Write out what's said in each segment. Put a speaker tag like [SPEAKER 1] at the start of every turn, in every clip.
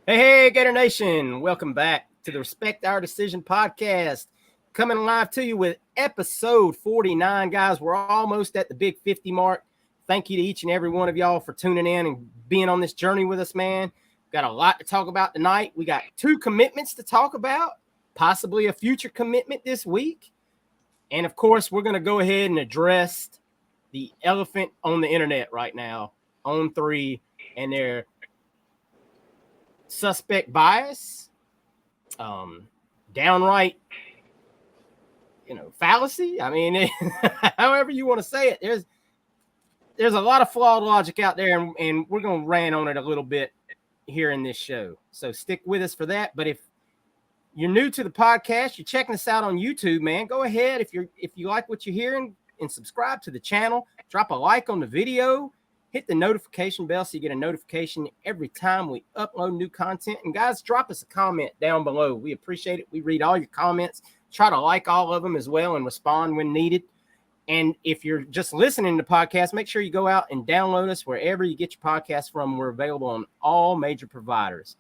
[SPEAKER 1] Hey, Gator Nation. Welcome back to the Respect Our Decision podcast. Coming live to you with episode 49. Guys, we're almost at the big 50 mark. Thank you to each and every one of y'all for tuning in and being on this journey with us, man. Got a lot to talk about tonight. We got 2 commitments to talk about, possibly a future commitment this week. And of course, we're going to go ahead and address the elephant on the internet right now, On3 and their suspect bias, downright, fallacy. I mean, however you want to say it, there's a lot of flawed logic out there, and we're going to rant on it a little bit here in this show. So stick with us for that. But if you're new to the podcast, you're checking us out on YouTube, man, go ahead. If you like what you're hearing, and subscribe to the channel, drop a like on the video, hit the notification bell so you get a notification every time we upload new content. And guys, drop us a comment down below. We appreciate it. We read all your comments, try to like all of them as well and respond when needed. And if you're just listening to the podcast, make sure you go out and download us wherever you get your podcast from. We're available on all major providers.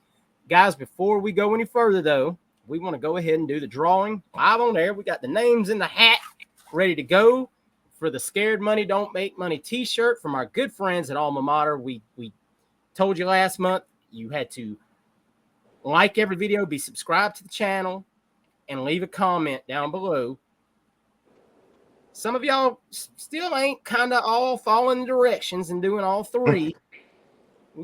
[SPEAKER 1] Guys, before we go any further, though, we want to go ahead and do the drawing live on there. We got the names in the hat ready to go for the Scared Money Don't Make Money t-shirt from our good friends at Alma Mater. We told you last month you had to like every video, be subscribed to the channel, and leave a comment down below. Some of y'all still ain't kind of all following the directions and doing all 3.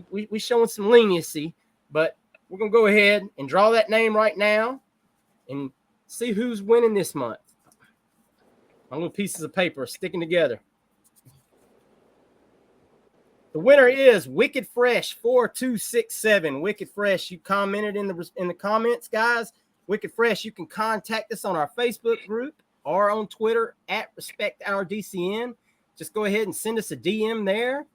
[SPEAKER 1] We showing some leniency, but we're going to go ahead and draw that name right now and see who's winning this month. My little pieces of paper are sticking together. The winner is Wicked Fresh 4267. Wicked Fresh, you commented in the comments, guys. Wicked Fresh, you can contact us on our Facebook group or on Twitter at RespectOurDCN. Just go ahead and send us a DM there,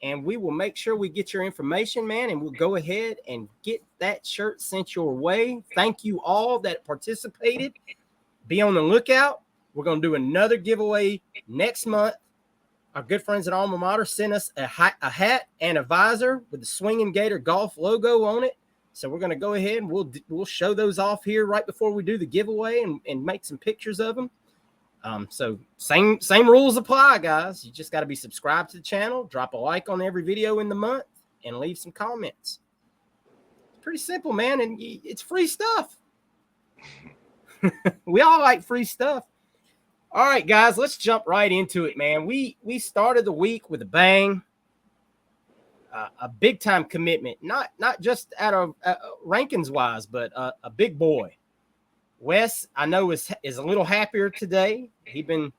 [SPEAKER 1] and we will make sure we get your information, man, and we'll go ahead and get that shirt sent your way. Thank you all that participated. Be on the lookout. We're going to do another giveaway next month. Our good friends at Alma Mater sent us a hat and a visor with the Swinging Gator Golf logo on it. So we're going to go ahead and we'll show those off here right before we do the giveaway and make some pictures of them. So same rules apply, guys. You just got to be subscribed to the channel, drop a like on every video in the month, and leave some comments. It's pretty simple, man, and it's free stuff. We all like free stuff. All right, guys, let's jump right into it, man. We started the week with a bang, a big-time commitment, not just out of rankings-wise, but a big boy. Wes, I know, is a little happier today. He's been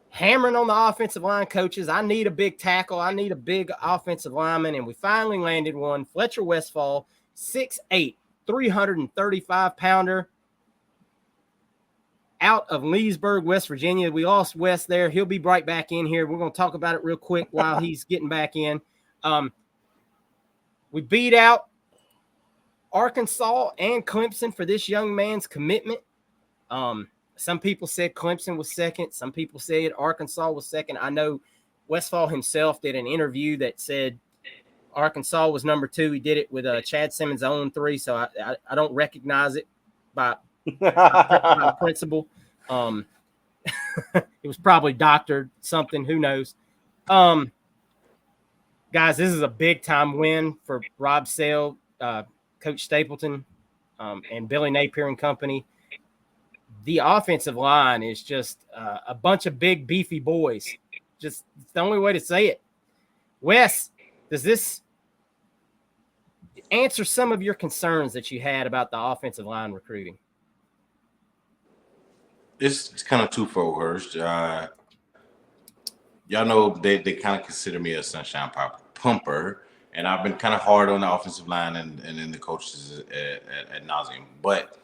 [SPEAKER 1] hammering on the offensive line coaches. I need a big tackle. I need a big offensive lineman, and we finally landed one. Fletcher Westphal, 6'8", 335-pounder. Out of Leesburg, West Virginia. We lost Wes there. He'll be right back in here. We're going to talk about it real quick while he's getting back in. We beat out Arkansas and Clemson for this young man's commitment. Some people said Clemson was second. Some people said Arkansas was second. I know Westphal himself did an interview that said Arkansas was number 2. He did it with Chad Simmons on 3, so I don't recognize it by principle. It was probably doctored something, who knows. Guys, this is a big time win for Rob Sale, Coach Stapleton, and Billy Napier and company. The offensive line is just a bunch of big beefy boys. Just it's the only way to say it. Wes, does this answer some of your concerns that you had about the offensive line recruiting?
[SPEAKER 2] It's kind of twofold, Hurst. Y'all know they kind of consider me a sunshine pumper, and I've been kind of hard on the offensive line and then the coaches at nauseum. But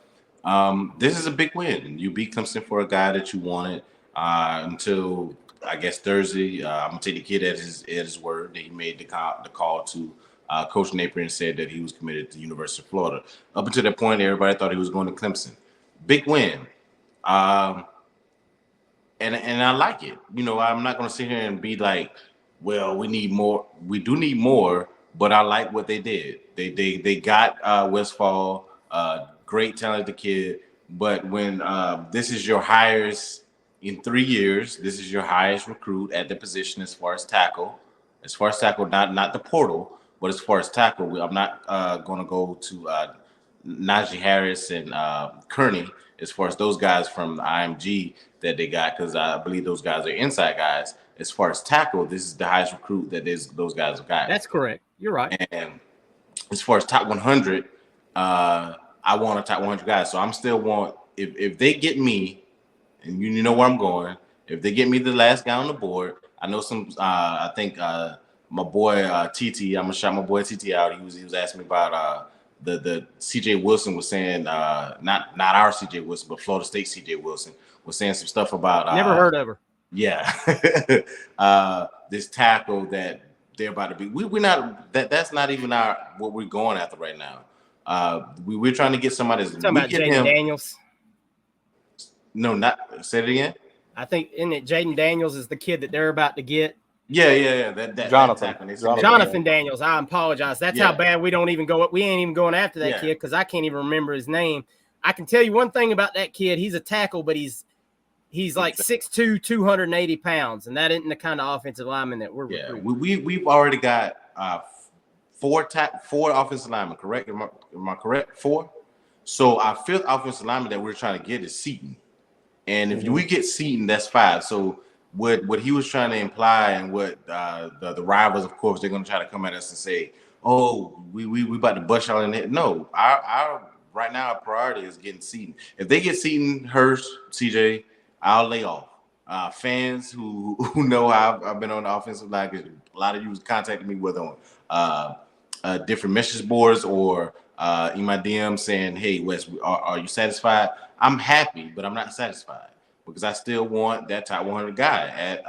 [SPEAKER 2] this is a big win. You beat Clemson for a guy that you wanted until I guess Thursday. I'm gonna take the kid at his word that he made the call to Coach Napier and said that he was committed to the University of Florida. Up until that point, everybody thought he was going to Clemson. Big win. And I like it. You know, I'm not going to sit here and be like, well, we need more. We do need more, but I like what they did. They got Westphal, great talented kid. But when this is your highest in 3 years, this is your highest recruit at the position as far as tackle. As far as tackle, not the portal, but as far as tackle, I'm not going to go to Najee Harris and Kearney as far as those guys from the IMG that they got, because I believe those guys are inside guys. As far as tackle, this is the highest recruit that those guys have got.
[SPEAKER 1] That's correct. You're right.
[SPEAKER 2] And as far as top 100, I want a top 100 guy. So I'm still want if they get me, and you know where I'm going. If they get me the last guy on the board, I know some. I think my boy TT. I'm gonna shout my boy TT out. He was asking me about the CJ Wilson was saying not our CJ Wilson, but Florida State CJ Wilson was saying some stuff about
[SPEAKER 1] never heard of her.
[SPEAKER 2] Yeah, this tackle that they're about to be. We're not that's not even what we're going after right now. We're trying to get somebody.
[SPEAKER 1] You're talking about Jaden Daniels.
[SPEAKER 2] No, not say it again.
[SPEAKER 1] I think isn't it Jaden Daniels is the kid that they're about to get.
[SPEAKER 2] Yeah. That
[SPEAKER 1] Jonathan Daniels. I apologize. That's how bad we don't even go. We ain't even going after that kid because I can't even remember his name. I can tell you one thing about that kid. He's a tackle, but he's like 6'2", 280 pounds, and that isn't the kind of offensive lineman that we're recruiting.
[SPEAKER 2] We've already got four offensive linemen. Correct? Am I correct? 4. So our 5th offensive lineman that we're trying to get is Seaton. And if we get Seaton, that's 5. So what he was trying to imply, and what the rivals, of course, they're going to try to come at us and say, "Oh, we about to bust y'all in it." No, our right now our priority is getting Seaton. If they get Seaton, Hurst, CJ, I'll lay off. Fans who know how I've been on the offensive line, because a lot of you contacted me whether on different message boards or in my DM saying, "Hey, Wes, are you satisfied?" I'm happy, but I'm not satisfied because I still want that top 100 guy at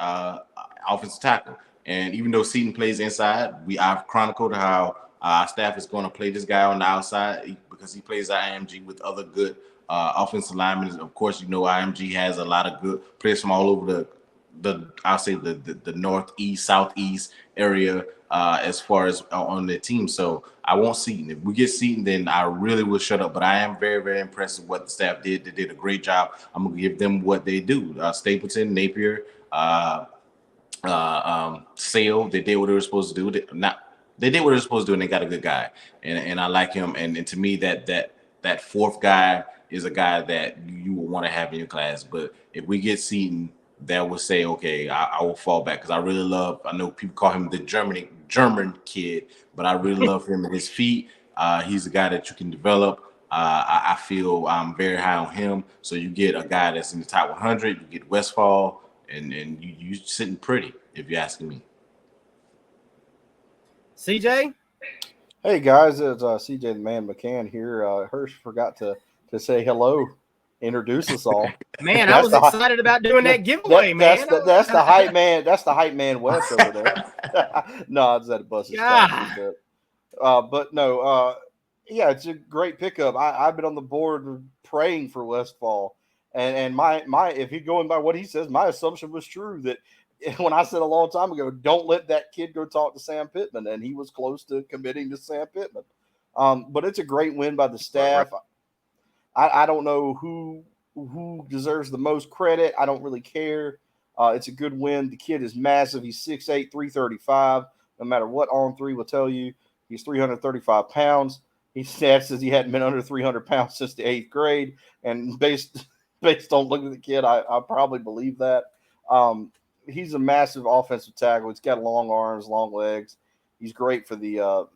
[SPEAKER 2] offensive tackle. And even though Seaton plays inside, I've chronicled how our staff is going to play this guy on the outside because he plays IMG with other good offensive linemen. Of course, you know IMG has a lot of good players from all over I'll say the northeast, southeast area as far as on their team. So I want Seaton. If we get Seaton, then I really will shut up. But I am very, very impressed with what the staff did. They did a great job. I'm gonna give them what they do. Stapleton, Napier, Sale. They did what they were supposed to do. They did what they were supposed to do, and they got a good guy. And I like him. And to me, that 4th guy is a guy that you will want to have in your class. But if we get Seaton, that will say, okay, I will fall back, because I know people call him the German kid, but I really love him and his feet. He's a guy that you can develop. I feel I'm very high on him. So you get a guy that's in the top 100, you get Westphal, and you sitting pretty, if you're asking me.
[SPEAKER 1] CJ?
[SPEAKER 3] Hey, guys, it's CJ the Man McCann here. Hirsch forgot to say hello. Introduce us all.
[SPEAKER 1] Man, I was excited about doing that giveaway, man.
[SPEAKER 3] That's the hype man. That's the hype man Wes over there. No, I just had to bust his stuff. But no, yeah, it's a great pickup. I've been on the board praying for Westphal, and my if he's going by what he says, my assumption was true that when I said a long time ago, don't let that kid go talk to Sam Pittman, and he was close to committing to Sam Pittman. But it's a great win by the staff. I don't know who deserves the most credit. I don't really care. It's a good win. The kid is massive. He's 6'8", 335. No matter what On3 will tell you, he's 335 pounds. He says he hadn't been under 300 pounds since the 8th grade. And based on looking at the kid, I probably believe that. He's a massive offensive tackle. He's got long arms, long legs. He's great for the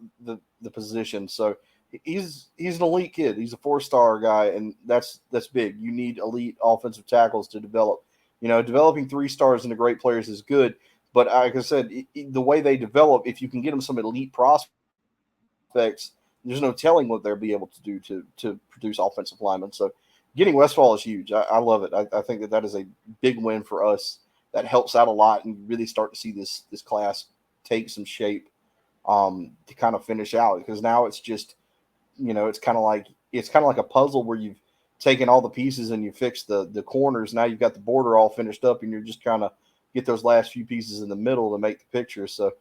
[SPEAKER 3] position. So he's an elite kid. He's a 4-star guy, and that's big. You need elite offensive tackles to develop. Developing 3 stars into great players is good, but like I said, the way they develop, if you can get them some elite prospects, there's no telling what they'll be able to do to produce offensive linemen. So getting Westphal is huge. I love it. I think that is a big win for us. That helps out a lot, and you really start to see this class take some shape to kind of finish out, because now it's just – it's kind of like a puzzle where you've taken all the pieces and you fixed the corners. Now you've got the border all finished up, and you're just trying to get those last few pieces in the middle to make the picture. So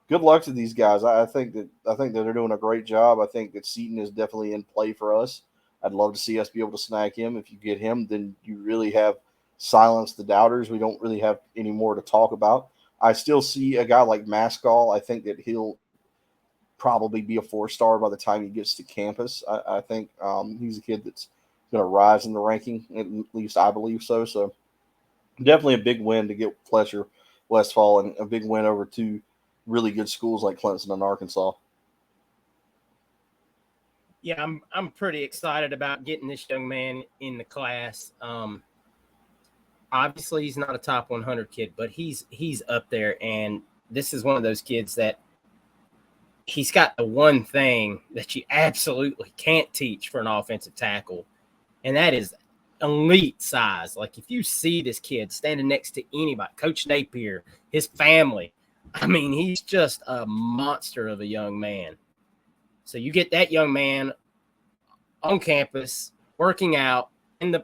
[SPEAKER 3] good luck to these guys. I think that they're doing a great job. I think that Seton is definitely in play for us. I'd love to see us be able to snag him. If you get him, then you really have silenced the doubters. We don't really have any more to talk about. I still see a guy like Maskall. I think that he'll probably be a 4-star by the time he gets to campus. I think he's a kid that's going to rise in the ranking. At least I believe so. So definitely a big win to get Fletcher, Westphal, and a big win over two really good schools like Clemson and Arkansas.
[SPEAKER 1] Yeah, I'm pretty excited about getting this young man in the class. Obviously, he's not a top 100 kid, but he's up there, and this is one of those kids that he's got the one thing that you absolutely can't teach for an offensive tackle, and that is elite size. Like, if you see this kid standing next to anybody, Coach Napier, his family, I mean, he's just a monster of a young man. So you get that young man on campus working out, and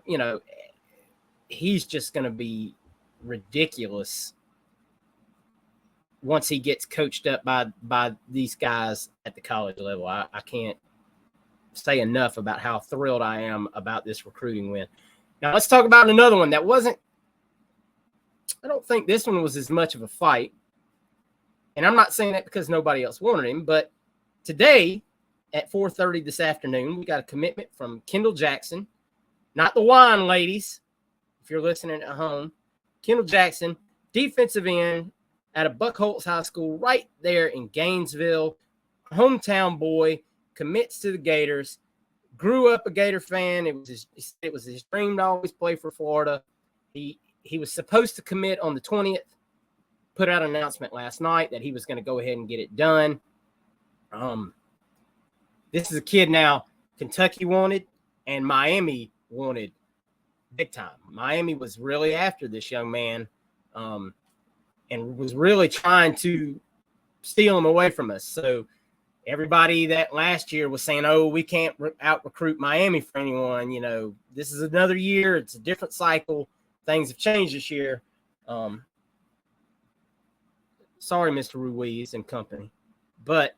[SPEAKER 1] he's just going to be ridiculous once he gets coached up by these guys at the college level. I can't say enough about how thrilled I am about this recruiting win. Now let's talk about another one that wasn't. I don't think this one was as much of a fight, and I'm not saying that because nobody else wanted him, but today at 4:30 this afternoon, we got a commitment from Kendall Jackson, not the wine ladies, if you're listening at home. Kendall Jackson, defensive end out of Buckholz High School right there in Gainesville, hometown boy, commits to the Gators, grew up a Gator fan. It was his dream to always play for Florida. He was supposed to commit on the 20th, put out an announcement last night that he was going to go ahead and get it done. This is a kid now Kentucky wanted and Miami wanted big time. Miami was really after this young man and was really trying to steal him away from us. So everybody that last year was saying, oh, we can't out-recruit Miami for anyone. This is another year. It's a different cycle. Things have changed this year. Sorry, Mr. Ruiz and company. But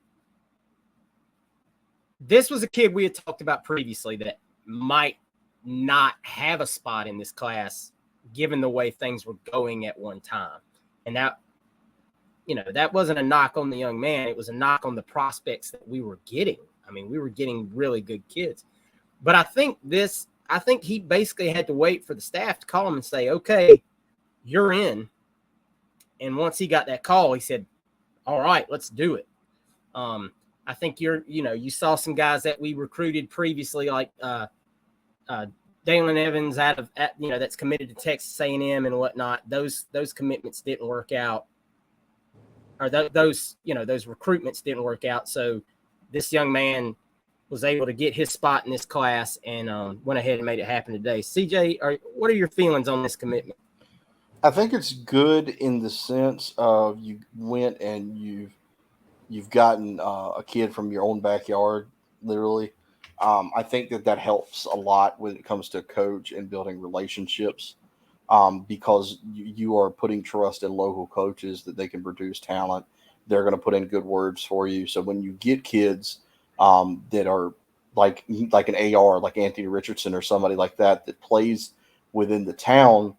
[SPEAKER 1] this was a kid we had talked about previously that might not have a spot in this class given the way things were going at one time. And that wasn't a knock on the young man. It was a knock on the prospects that we were getting. I mean, we were getting really good kids. But I think he basically had to wait for the staff to call him and say, okay, you're in. And once he got that call, he said, all right, let's do it. I think you saw some guys that we recruited previously, like Dalen Evans that's committed to Texas A&M and whatnot. Those commitments didn't work out, or those recruitments didn't work out. So this young man was able to get his spot in this class and went ahead and made it happen today. CJ, what are your feelings on this commitment?
[SPEAKER 3] I think it's good in the sense of you went and you've gotten a kid from your own backyard, literally. I think that helps a lot when it comes to coach and building relationships because you are putting trust in local coaches that they can produce talent. They're going to put in good words for you. So when you get kids that are like an AR, like Anthony Richardson or somebody like that plays within the town,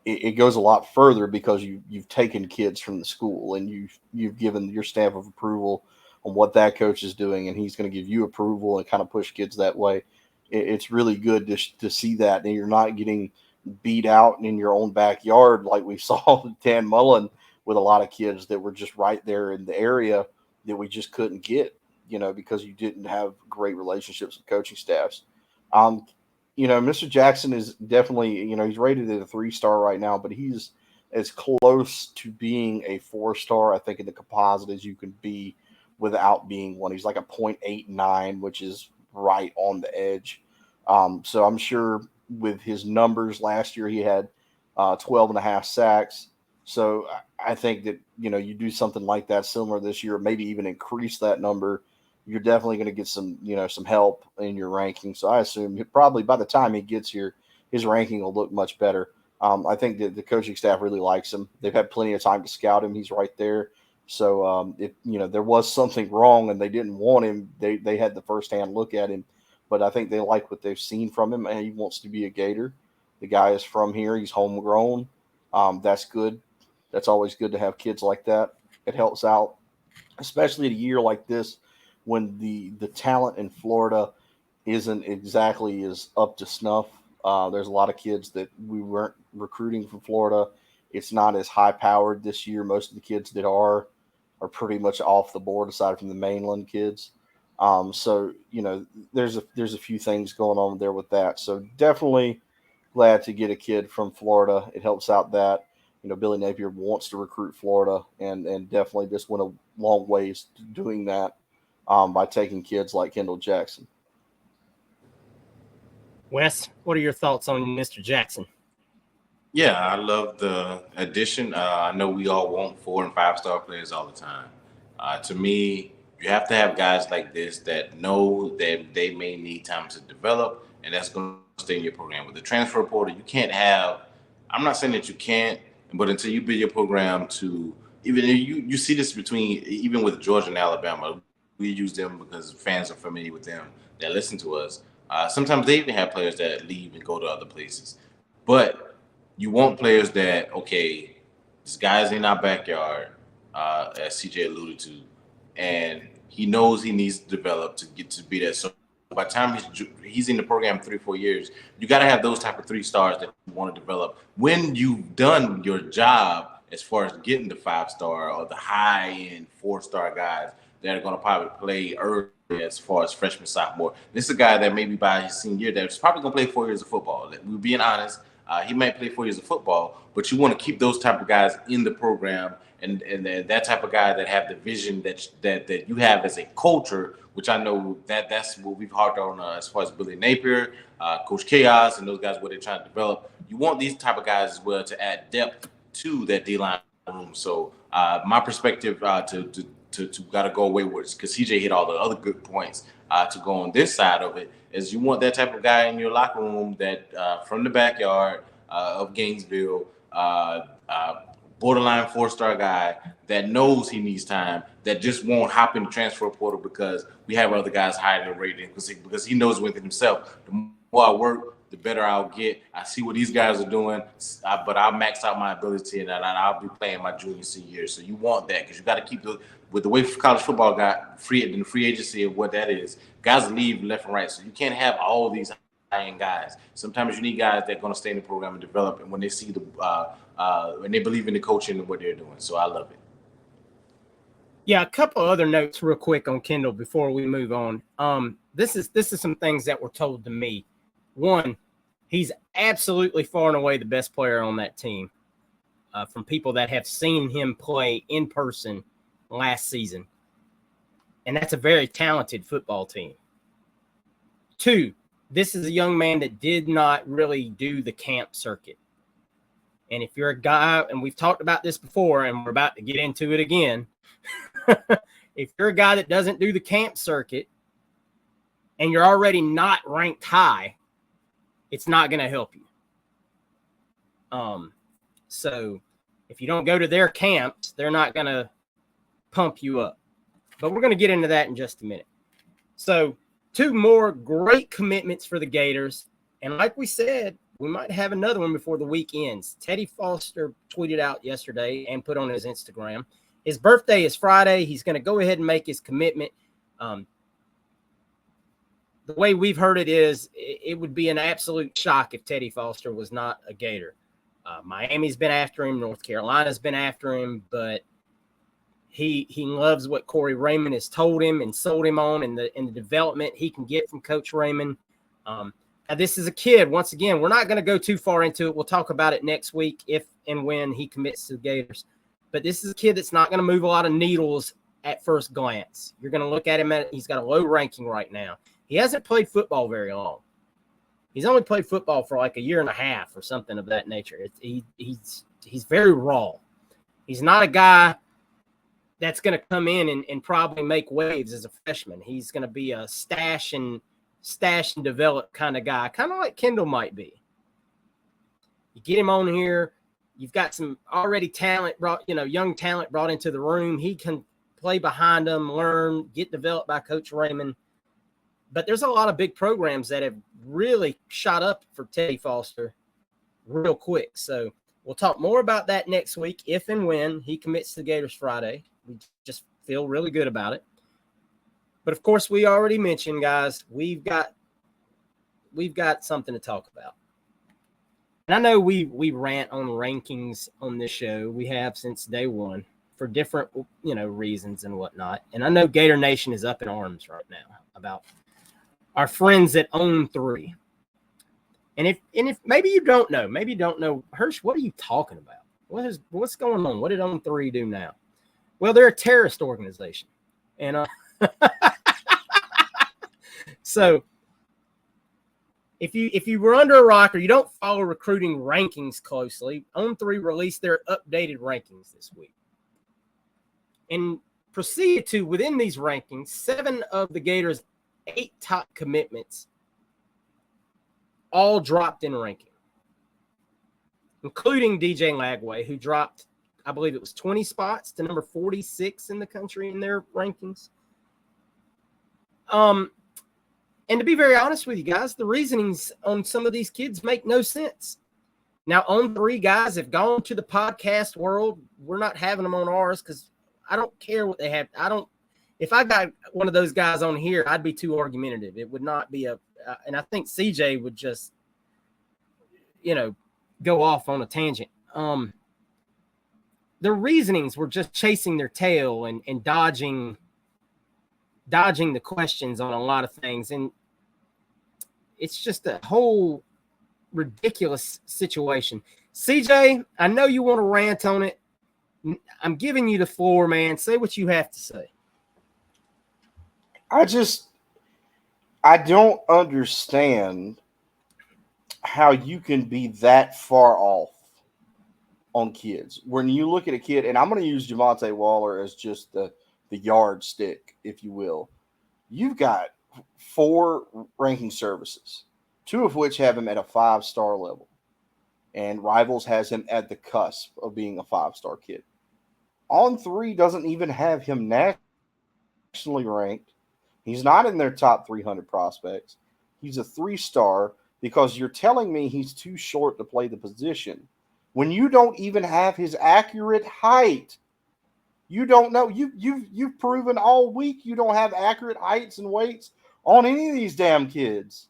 [SPEAKER 3] it goes a lot further because you've taken kids from the school and you've given your stamp of approval on what that coach is doing, and he's going to give you approval and kind of push kids that way. It's really good to see that, and you're not getting beat out in your own backyard like we saw with Dan Mullen with a lot of kids that were just right there in the area that we just couldn't get, because you didn't have great relationships with coaching staffs. Mr. Jackson is definitely, he's rated at a 3-star right now, but he's as close to being a 4-star, I think, in the composite as you can be without being one. He's like a 0.89, which is right on the edge. So I'm sure with his numbers last year, he had 12 and a half sacks. So I think that, you do something like that similar this year, maybe even increase that number. You're definitely going to get some help in your ranking. So I assume probably by the time he gets here, his ranking will look much better. I think that the coaching staff really likes him. They've had plenty of time to scout him. He's right there. So if there was something wrong and they didn't want him, they had the firsthand look at him. But I think they like what they've seen from him, and he wants to be a Gator. The guy is from here; he's homegrown. That's good. That's always good to have kids like that. It helps out, especially at a year like this when the talent in Florida isn't exactly as up to snuff. There's a lot of kids that we weren't recruiting from Florida. It's not as high powered this year. Most of the kids that are pretty much off the board aside from the mainland kids. So there's a few things going on there with that. So definitely glad to get a kid from Florida. It helps out that Billy Napier wants to recruit Florida, and definitely just went a long ways to doing that by taking kids like Kendall Jackson.
[SPEAKER 1] Wes, what are your thoughts on Mr. Jackson?
[SPEAKER 2] Yeah, I love the addition. I know we all want 4 and 5 star players all the time. To me, you have to have guys like this that know that they may need time to develop, and that's going to stay in your program. With the transfer portal, you can't have. I'm not saying that you can't, but until you build your program to even you see this between even with Georgia and Alabama, we use them because fans are familiar with them that listen to us. Sometimes they even have players that leave and go to other places, but you want players that, okay, this guy's in our backyard, as CJ alluded to, and he knows he needs to develop to get to be that. So by the time he's in the program 3-4 years, you got to have those type of 3 stars that you want to develop. When you've done your job as far as getting the 5-star or the high-end 4-star guys that are going to probably play early as far as freshman, sophomore. This is a guy that maybe by his senior year that's probably going to play 4 years of football. We're being honest. He might play 4 years of football, but you want to keep those type of guys in the program, and that type of guy that have the vision that you have as a culture, which I know that's what we've harped on as far as Billy Napier, Coach Chaos, and those guys what they're trying to develop. You want these type of guys as well to add depth to that D-line room. So my perspective to got to go away with, because CJ hit all the other good points to go on this side of it, is you want that type of guy in your locker room that from the backyard of Gainesville, borderline 4-star guy that knows he needs time, that just won't hop in the transfer portal because we have other guys higher than rating, because he knows within himself, the more I work, the better I'll get. I see what these guys are doing, but I'll max out my ability, and I'll be playing my junior, senior year. So you want that, because you got to keep with the way college football got free agency of what that is. Guys leave left and right, so you can't have all these high-end guys. Sometimes you need guys that are going to stay in the program and develop, and when they see when they believe in the coaching and what they're doing. So I love it.
[SPEAKER 1] Yeah, a couple other notes real quick on Kendall before we move on. This is some things that were told to me. One, he's absolutely far and away the best player on that team, from people that have seen him play in person last season. And that's a very talented football team. Two, this is a young man that did not really do the camp circuit. And if you're a guy, and we've talked about this before, and we're about to get into it again, if you're a guy that doesn't do the camp circuit and you're already not ranked high, it's not going to help you. So if you don't go to their camps, they're not going to pump you up. But we're going to get into that in just a minute. So 2 more great commitments for the Gators. And like we said, we might have another one before the week ends. Teddy Foster tweeted out yesterday and put on his Instagram. His birthday is Friday. He's going to go ahead and make his commitment. The way we've heard it is, it would be an absolute shock if Teddy Foster was not a Gator. Miami's been after him. North Carolina's been after him, but he loves what Corey Raymond has told him and sold him on, and the development he can get from Coach Raymond. Now, this is a kid. Once again, we're not going to go too far into it. We'll talk about it next week if and when he commits to the Gators. But this is a kid that's not going to move a lot of needles at first glance. You're going to look at him, he's got a low ranking right now. He hasn't played football very long. He's only played football for like a year and a half or something of that nature. He's very raw. He's not a guy that's going to come in and probably make waves as a freshman. He's going to be a stash and develop kind of guy, kind of like Kendall might be. You get him on here, You've got some already young talent brought into the room. He can play behind them, learn, get developed by Coach Raymond. But there's a lot of big programs that have really shot up for Teddy Foster real quick. So we'll talk more about that next week, if and when he commits to the Gators Friday. We just feel really good about it. But of course, we already mentioned, guys, we've got something to talk about. And I know we rant on rankings on this show. We have since day one for different, reasons and whatnot. And I know Gator Nation is up in arms right now about our friends at On3. And if maybe you don't know, Hirsch, what are you talking about? What's going on? What did On3 do now? Well, they're a terrorist organization. And so if you were under a rock or you don't follow recruiting rankings closely, On3 released their updated rankings this week and proceeded to, within these rankings, 7 of the Gators' 8 top commitments all dropped in ranking, including DJ Lagway, who dropped, I believe it was 20 spots to number 46 in the country in their rankings. And to be very honest with you guys, the reasonings on some of these kids make no sense. Now, On3 guys have gone to the podcast world. We're not having them on ours because I don't care what they have. If I got one of those guys on here, I'd be too argumentative. It would not be and I think CJ would just, go off on a tangent. The reasonings were just chasing their tail and dodging the questions on a lot of things. And it's just a whole ridiculous situation. CJ, I know you want to rant on it. I'm giving you the floor, man. Say what you have to say.
[SPEAKER 3] I don't understand how you can be that far off on kids. When you look at a kid, and I'm going to use Javonte Waller as just the yardstick, if you will. You've got 4 ranking services, 2 of which have him at a 5-star level. And Rivals has him at the cusp of being a 5-star kid. On3 doesn't even have him nationally ranked. He's not in their top 300 prospects. He's a 3-star because you're telling me he's too short to play the position when you don't even have his accurate height. You don't know. You've proven all week you don't have accurate heights and weights on any of these damn kids.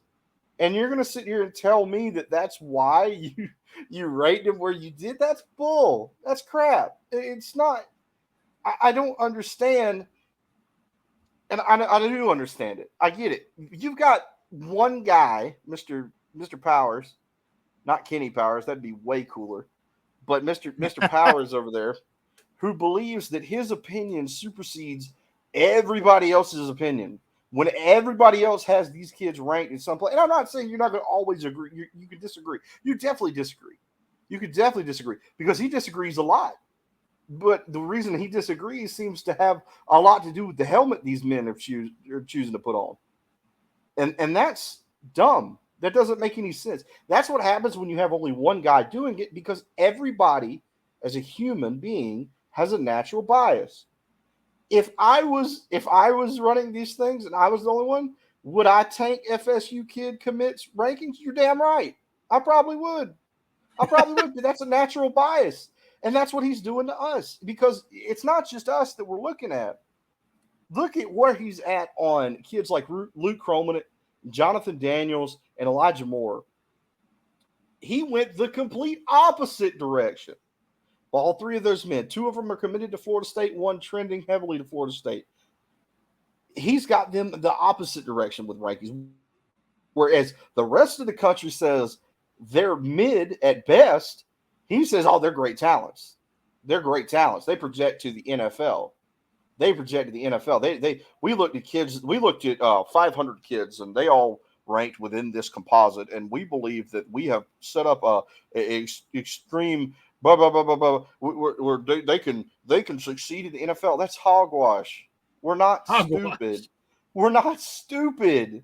[SPEAKER 3] And you're going to sit here and tell me that that's why you rate him where you did? That's bull. That's crap. It's not. I don't understand. And I do understand it. I get it. You've got one guy, Mr. Powers, not Kenny Powers. That'd be way cooler. But Mr. Powers over there, who believes that his opinion supersedes everybody else's opinion. When everybody else has these kids ranked in some place, and I'm not saying you're not going to always agree. You can disagree. You definitely disagree. You could definitely disagree because he disagrees a lot. But the reason he disagrees seems to have a lot to do with the helmet these men are choosing to put on. And that's dumb. That doesn't make any sense. That's what happens when you have only one guy doing it, because everybody as a human being has a natural bias. If I was running these things and I was the only one, would I tank FSU kid commits rankings? You're damn right. I probably would. But that's a natural bias. And that's what he's doing to us, because it's not just us that we're looking at. Look at where he's at on kids like Luke Croman, Jonathan Daniels, and Elijah Moore. He went the complete opposite direction. All 3 of those men, 2 of them are committed to Florida State, 1 trending heavily to Florida State. He's got them the opposite direction with rankings, whereas the rest of the country says they're mid at best. He says, oh, they're great talents. They're great talents. They project to the NFL. We looked at kids. We looked at 500 kids, and they all ranked within this composite. And we believe that we have set up a extreme blah blah blah blah blah. Where they can succeed in the NFL. That's hogwash. We're not stupid. We're not stupid.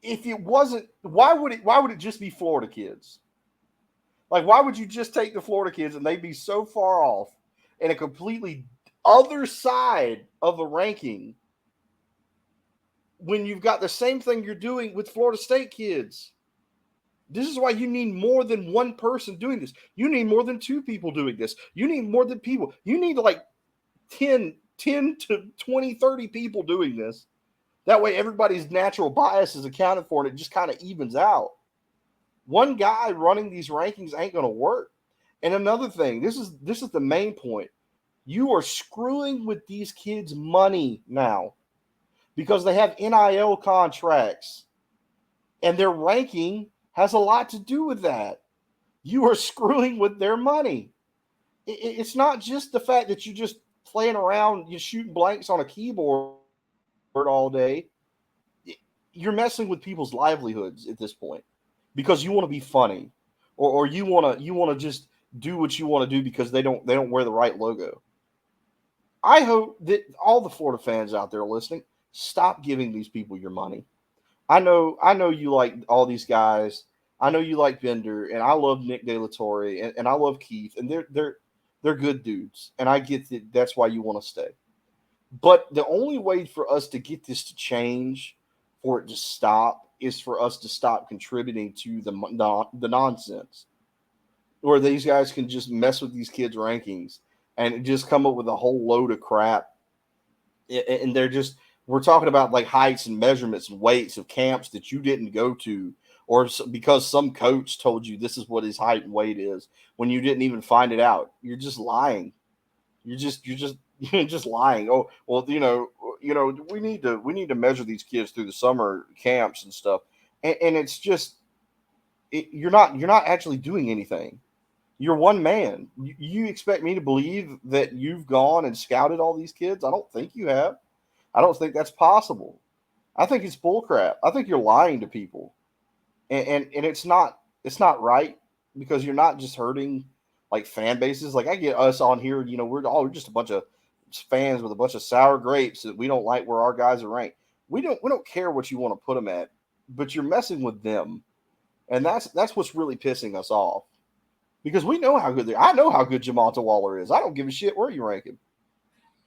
[SPEAKER 3] If it wasn't, why would it just be Florida kids? Like, why would you just take the Florida kids and they'd be so far off in a completely other side of the ranking when you've got the same thing you're doing with Florida State kids? This is why you need more than one person doing this. You need more than two people doing this. You need more than people. You need like 10 to 20, 30 people doing this. That way everybody's natural bias is accounted for and it just kind of evens out. One guy running these rankings ain't going to work. And another thing, this is the main point. You are screwing with these kids' money now because they have NIL contracts and their ranking has a lot to do with that. You are screwing with their money. It's not just the fact that you just playing around, you're shooting blanks on a keyboard all day. You're messing with people's livelihoods at this point because you want to be funny, or you want to just do what you want to do because they don't wear the right logo. I hope that all the Florida fans out there listening, stop giving these people your money. I know you like all these guys. I know you like Bender, and I love Nick De La Torre, and I love Keith, and they're good dudes, and I get that that's why you want to stay. But the only way for us to get this to change, for it to stop, is for us to stop contributing to the nonsense, where these guys can just mess with these kids' rankings and just come up with a whole load of crap, and we're talking about like heights and measurements and weights of camps that you didn't go to, or because some coach told you this is what his height and weight is when you didn't even find it out. You're just lying. You're just lying. Oh, well, we need to measure these kids through the summer camps and stuff. And it's just, you're not actually doing anything. You're one man. You expect me to believe that you've gone and scouted all these kids? I don't think you have. I don't think that's possible. I think it's bullcrap. I think you're lying to people. And it's not right, because you're not just hurting like fan bases. Like, I get us on here, we're just a bunch of fans with a bunch of sour grapes that we don't like where our guys are ranked. We don't care what you want to put them at, but you're messing with them. And that's what's really pissing us off, because we know how good they are. I know how good Jamonta Waller is. I don't give a shit where you rank him,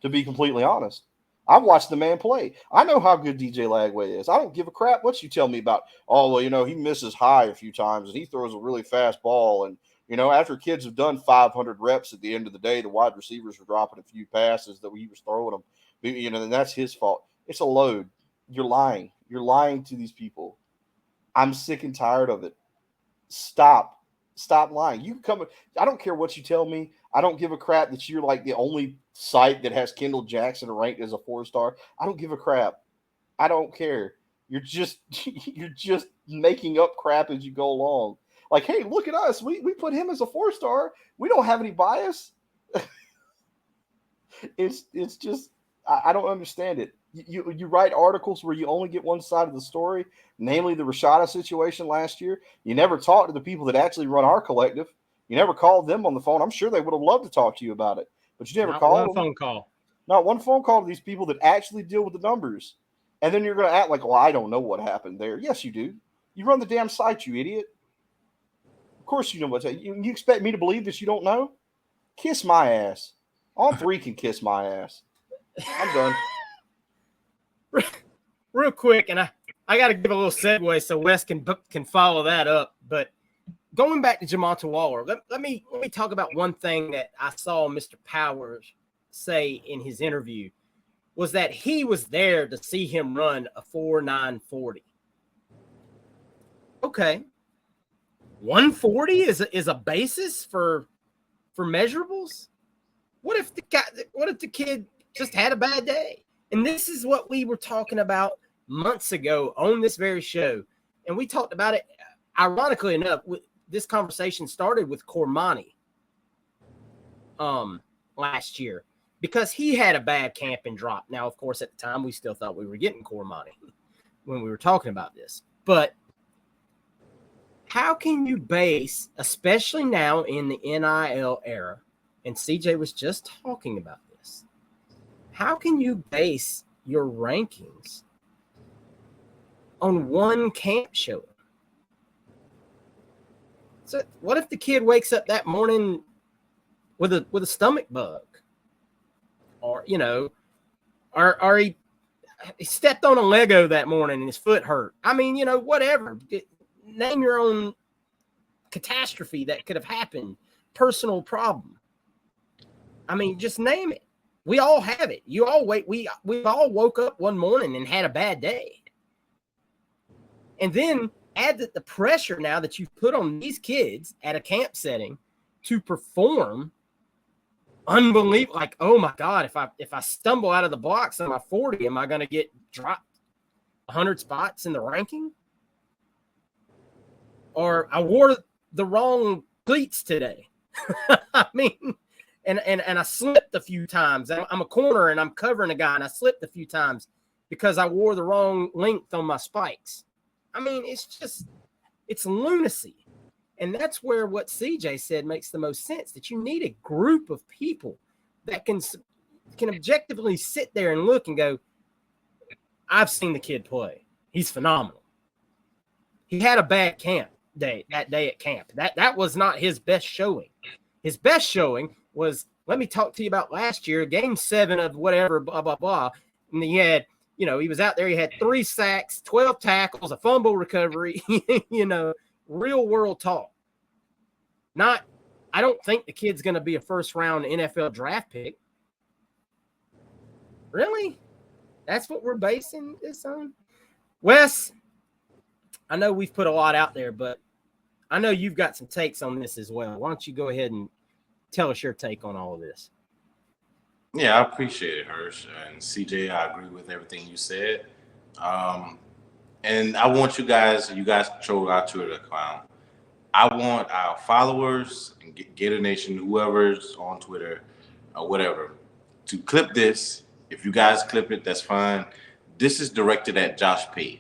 [SPEAKER 3] to be completely honest. I've watched the man play. I know how good DJ Lagway is. I don't give a crap what you tell me about, he misses high a few times and he throws a really fast ball. And, after kids have done 500 reps at the end of the day, the wide receivers were dropping a few passes that he was throwing them. And that's his fault. It's a load. You're lying. You're lying to these people. I'm sick and tired of it. Stop lying. You can come. I don't care what you tell me. I don't give a crap that you're like the only site that has Kendall Jackson ranked as a 4-star. I don't give a crap. I don't care. You're just making up crap as you go along. Like, hey, look at us. We put him as a 4-star. We don't have any bias. It's just, I don't understand it. You write articles where you only get one side of the story, namely the Rashada situation last year. You never talk to the people that actually run our collective. You never called them on the phone. I'm sure they would have loved to talk to you about it, but you never called them.
[SPEAKER 1] Phone call.
[SPEAKER 3] Not one phone call to these people that actually deal with the numbers. And then you're going to act like, well, I don't know what happened there. Yes, you do. You run the damn site, you idiot. Of course you know what's happening. You expect me to believe that you don't know? Kiss my ass. On3 can kiss my ass. I'm done.
[SPEAKER 1] Real quick, and I got to give a little segue so Wes can follow that up. But going back to Jamonta Waller, let me talk about one thing that I saw Mr. Powers say in his interview, was that he was there to see him run a 4.940. Okay, 140 is a basis for measurables. What if the kid just had a bad day? And this is what we were talking about months ago on this very show. And we talked about it, ironically enough, this conversation started with Cormani last year, because he had a bad camp and drop. Now, of course, at the time, we still thought we were getting Cormani when we were talking about this. But how can you base, especially now in the NIL era, and CJ was just talking about this, how can you base your rankings on one camp showing? So what if the kid wakes up that morning with a stomach bug, or or he stepped on a Lego that morning and his foot hurt? I mean, whatever. Name your own catastrophe that could have happened, personal problem. I mean, just name it. We all have it. We've all woke up one morning and had a bad day. And then add the pressure now that you've put on these kids at a camp setting to perform unbelievable. Like, oh my God, if I stumble out of the blocks on my 40, am I going to get dropped 100 spots in the ranking? Or I wore the wrong cleats today. I mean, and I slipped a few times. I'm a corner and I'm covering a guy, and I slipped a few times because I wore the wrong length on my spikes. I mean, it's lunacy. And that's where what CJ said makes the most sense, that you need a group of people that can objectively sit there and look and go, I've seen the kid play. He's phenomenal. He had a bad camp day that day at camp. That was not his best showing. His best showing was, let me talk to you about last year, game 7 of whatever, blah, blah, blah. And he had, he was out there. He had 3 sacks, 12 tackles, a fumble recovery, real world talk. I don't think the kid's going to be a first round NFL draft pick. Really? That's what we're basing this on? Wes, I know we've put a lot out there, but I know you've got some takes on this as well. Why don't you go ahead and tell us your take on all of this?
[SPEAKER 2] Yeah, I appreciate it, Hirsch. And CJ, I agree with everything you said. And I want you guys control our Twitter account. I want our followers and Gator Nation, whoever's on Twitter or whatever, to clip this. If you guys clip it, that's fine. This is directed at Josh Pate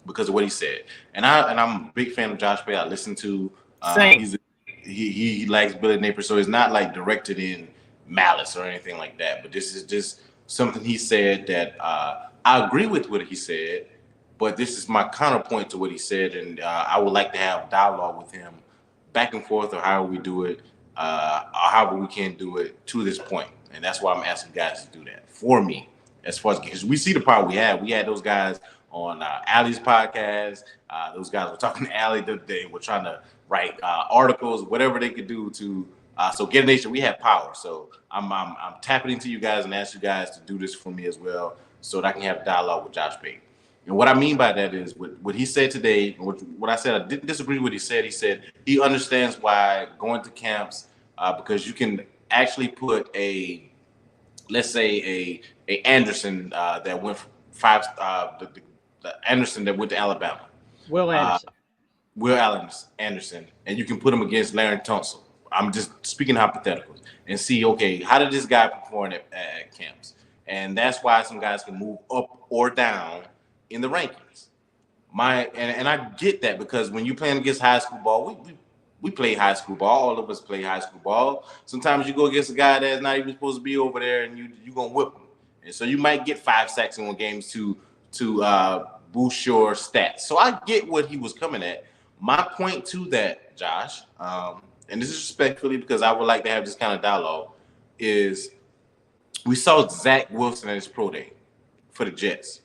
[SPEAKER 2] because of what he said. And I'm a big fan of Josh Pate. I listen to he likes Billy Napier, so it's not like directed in malice or anything like that. But this is just something he said that I agree with what he said. But this is my counterpoint to what he said, and I would like to have dialogue with him back and forth, or however we do it, or however we can do it to this point. And that's why I'm asking guys to do that for me. As far as, because we see the power we had those guys on Allie's podcast. Those guys were talking to Allie. They were trying to write articles, whatever they could do to. So Gator Nation, we have power. So I'm tapping into you guys and ask you guys to do this for me as well, so that I can have dialogue with Josh Pate. And what I mean by that is what he said today, what I said, I didn't disagree with what he said. He said he understands why going to camps, because you can actually put let's say a Anderson that went 5, the Anderson that went to Alabama.
[SPEAKER 1] Will
[SPEAKER 2] Anderson, and you can put him against Larry Tunsil. I'm just speaking hypotheticals and see, okay, how did this guy perform at camps? And that's why some guys can move up or down in the rankings. And I get that, because when you're playing against high school ball, we play high school ball. All of us play high school ball. Sometimes you go against a guy that's not even supposed to be over there, and you're gonna whip him. And so you might get 5 sacks in one game to boost your stats. So I get what he was coming at. My point to that, Josh, and this is respectfully because I would like to have this kind of dialogue, is we saw Zach Wilson at his pro day for the Jets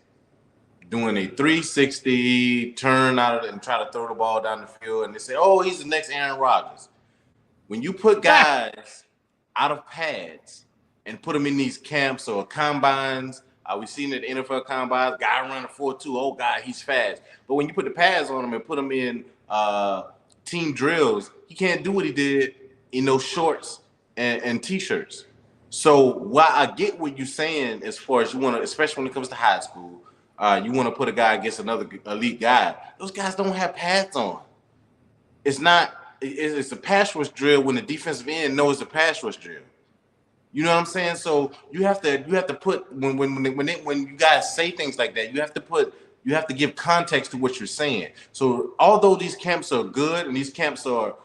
[SPEAKER 2] doing a 360 turn out of it and try to throw the ball down the field, and they say, oh, he's the next Aaron Rodgers. When you put guys out of pads and put them in these camps or combines, we've seen it at NFL combines, guy running 4.2, oh God, he's fast. But when you put the pads on him and put him in team drills, he can't do what he did in those shorts and t-shirts. So while I get what you're saying, as far as you want to, especially when it comes to high school, you want to put a guy against another elite guy. Those guys don't have pads on. It's a pass rush drill when the defensive end knows the pass rush drill. You know what I'm saying? So you have to put when you guys say things like that, you have to give context to what you're saying. So although these camps are good and these camps are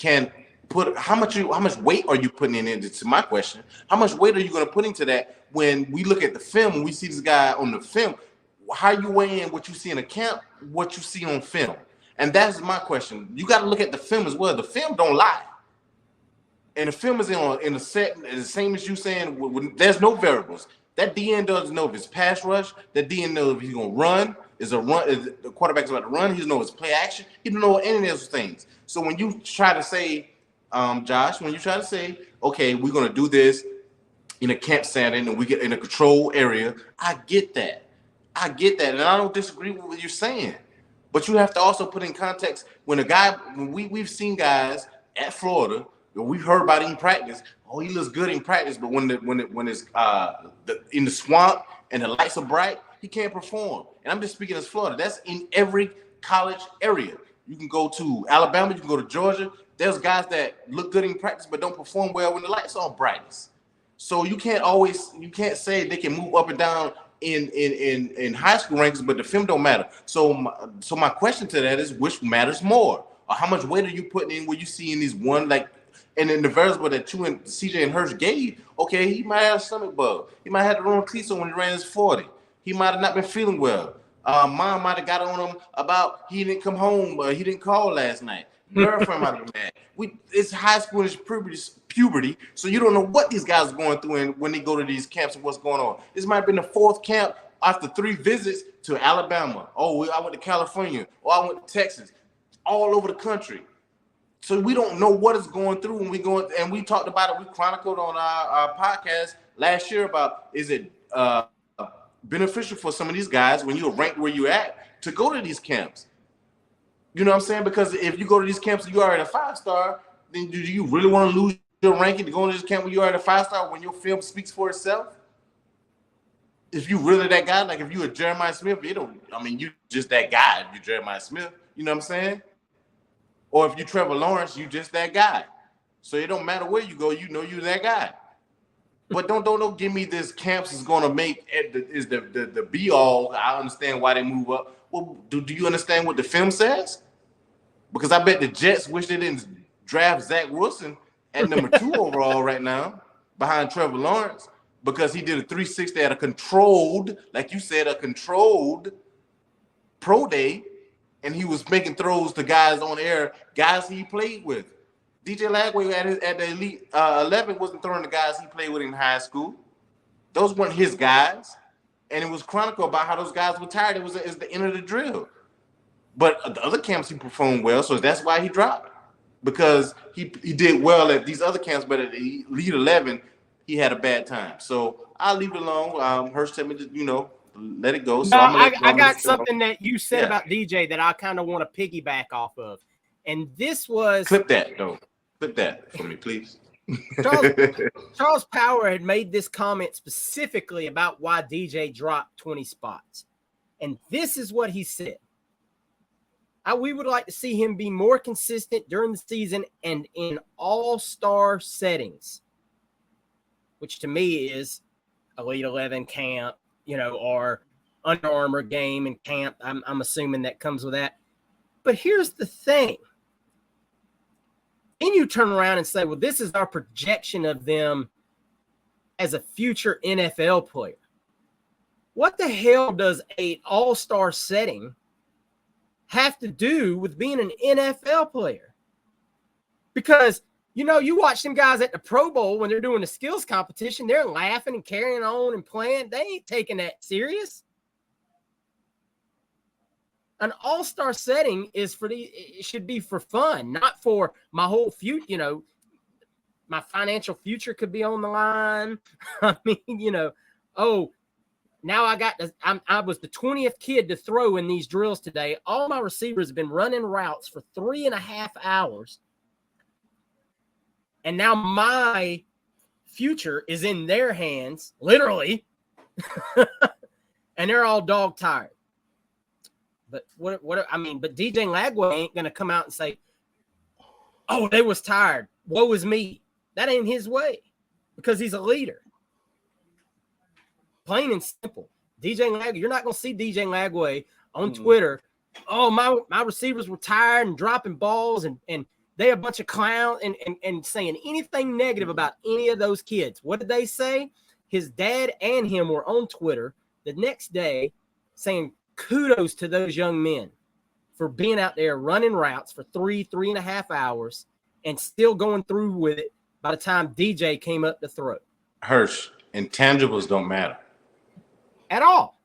[SPEAKER 2] can put how much weight are you putting in it? To my question, how much weight are you going to put into that when we look at the film, when we see this guy on the film? How you weighing what you see in a camp, what you see on film? And that's my question. You got to look at the film as well. The film don't lie. And the film is in a set, the same as you saying, when there's no variables. That DN doesn't know if it's pass rush. That DN knows if he's going to run. Is the quarterback's about to run. He doesn't know it's play action. He doesn't know any of those things. So when you try to say, Josh, okay, we're going to do this in a camp setting and we get in a controlled area, I get that. And I don't disagree with what you're saying. But you have to also put in context when we've seen guys at Florida, we've heard about him in practice. Oh, he looks good in practice, but when it's in the swamp and the lights are bright, he can't perform. And I'm just speaking as Florida. That's in every college area. You can go to Alabama, you can go to Georgia. There's guys that look good in practice but don't perform well when the lights are brightest. So you can't say they can move up and down in high school rankings, but the film don't matter. So my question to that is, which matters more? Or how much weight are you putting in when you see in these one, like, and in the variable that you and CJ and Hirsch gave, okay, he might have a stomach bug. He might have the wrong cleats on when he ran his 40. He might have not been feeling well. Mom might have got on him about he didn't come home, he didn't call last night. Girlfriend might have been mad. It's high school, it's puberty, so you don't know what these guys are going through and when they go to these camps and what's going on. This might have been the 4th camp after 3 visits to Alabama. Oh, I went to California. Oh, I went to Texas. All over the country. So we don't know what is going through when we go, and we talked about it. We chronicled on our podcast last year about, is it beneficial for some of these guys when you're ranked where you're at to go to these camps? You know what I'm saying? Because if you go to these camps and you are at a 5-star, then do you really want to lose your ranking to go into this camp when you are at a 5-star when your film speaks for itself? If you really that guy, like if you a Jeremiah Smith, you just that guy if you Jeremiah Smith. You know what I'm saying? Or if you Trevor Lawrence, you just that guy. So it don't matter where you go, you know you that guy. But don't give me this camps is going to make is the be all. I understand why they move up. Well, do you understand what the film says? Because I bet the Jets wish they didn't draft Zach Wilson at number 2 overall right now behind Trevor Lawrence because he did a 360 at a controlled, like you said, a controlled pro day. And he was making throws to guys on air, guys he played with. DJ Lagway at the Elite 11 wasn't throwing the guys he played with in high school. Those weren't his guys. And it was chronicled about how those guys were tired. It's the end of the drill. But the other camps he performed well, so that's why he dropped. Because he did well at these other camps, but at the Elite 11, he had a bad time. So I'll leave it alone. Hirsch told me to, let it go. So
[SPEAKER 1] I got something that you said about DJ that I kind of want to piggyback off of. And this was...
[SPEAKER 2] Clip that, though. Clip that for me, please.
[SPEAKER 1] Charles Power had made this comment specifically about why DJ dropped 20 spots. And this is what he said. We would like to see him be more consistent during the season and in all-star settings, which to me is Elite 11 camp, or Under Armour game and camp. I'm assuming that comes with that. But here's the thing. Then you turn around and say, well, this is our projection of them as a future NFL player. What the hell does an all-star setting have to do with being an NFL player? Because, you watch them guys at the Pro Bowl when they're doing the skills competition, they're laughing and carrying on and playing. They ain't taking that serious. An all-star setting it should be for fun, not for my whole future, my financial future could be on the line. I mean, now I was the 20th kid to throw in these drills today. All my receivers have been running routes for 3.5 hours. And now my future is in their hands, literally. And they're all dog tired. But but DJ Lagway ain't going to come out and say, oh, they was tired. Woe is me. That ain't his way because he's a leader. Plain and simple. DJ Lagway, you're not going to see DJ Lagway on Twitter. Oh, my receivers were tired and dropping balls and they a bunch of clowns and saying anything negative about any of those kids. What did they say? His dad and him were on Twitter the next day saying kudos to those young men. for being out there running routes for 3.5 hours and still going through with it by the time DJ came up to throw.
[SPEAKER 2] Hirsch, intangibles don't matter
[SPEAKER 1] at all.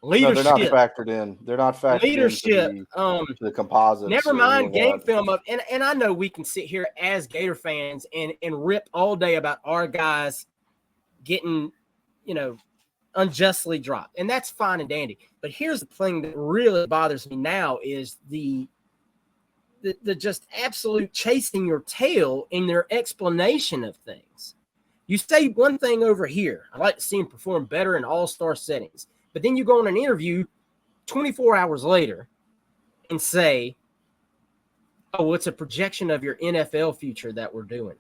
[SPEAKER 1] Leadership.
[SPEAKER 3] No, they're not factored in. They're not factored
[SPEAKER 1] leadership,
[SPEAKER 3] into the composites.
[SPEAKER 1] Never mind game film of, and I know we can sit here as Gator fans and rip all day about our guys getting, unjustly dropped, and that's fine and dandy. But here's the thing that really bothers me now is the just absolute chasing your tail in their explanation of things. You say one thing over here. I like to see him perform better in all-star settings. But then you go on an interview 24 hours later and say, oh, it's a projection of your NFL future that we're doing.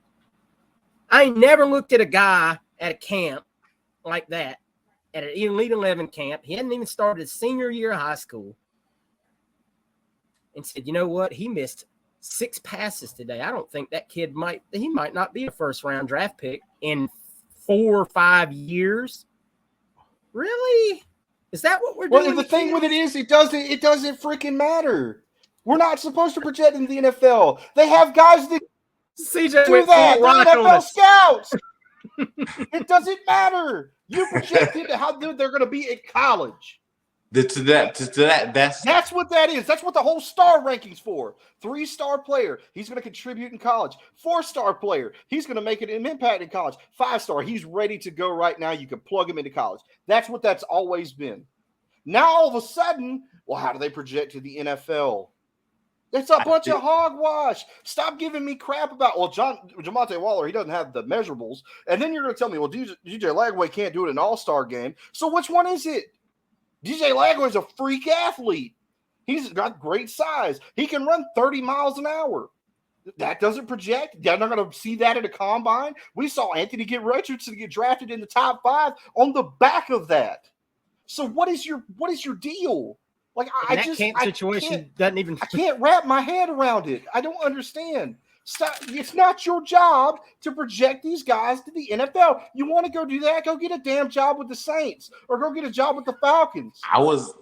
[SPEAKER 1] I never looked at a guy at a camp like that, at an Elite 11 camp. He hadn't even started his senior year of high school, and said, you know what? He missed 6 passes today. I don't think that kid might not be a first-round draft pick in 4 or 5 years. Really? Is that what we're doing?
[SPEAKER 3] Well, the thing with it is, it doesn't freaking matter. We're not supposed to project in the NFL. They have guys that
[SPEAKER 1] CJ
[SPEAKER 3] do that. They're NFL scouts. It doesn't matter. You project into how good they're going to be at college.
[SPEAKER 2] That's
[SPEAKER 3] what that is. That's what the whole star ranking's for. 3-star player, he's going to contribute in college. 4-star player, he's going to make an impact in college. 5-star, he's ready to go right now. You can plug him into college. That's what that's always been. Now all of a sudden, well, how do they project to the NFL? It's a bunch of hogwash. Stop giving me crap about, well, Jamonte Waller, he doesn't have the measurables. And then you're going to tell me, well, DJ Lagway can't do it in an all-star game. So which one is it? DJ Lagway is a freak athlete. He's got great size. He can run 30 miles an hour. That doesn't project. They're not going to see that at a combine. We saw Anthony Richardson get drafted in the top 5 on the back of that. So what is your deal? Like I can't wrap my head around it. I don't understand. Stop. It's not your job to project these guys to the NFL. You want to go do that? Go get a damn job with the Saints or go get a job with the Falcons.
[SPEAKER 2] I was going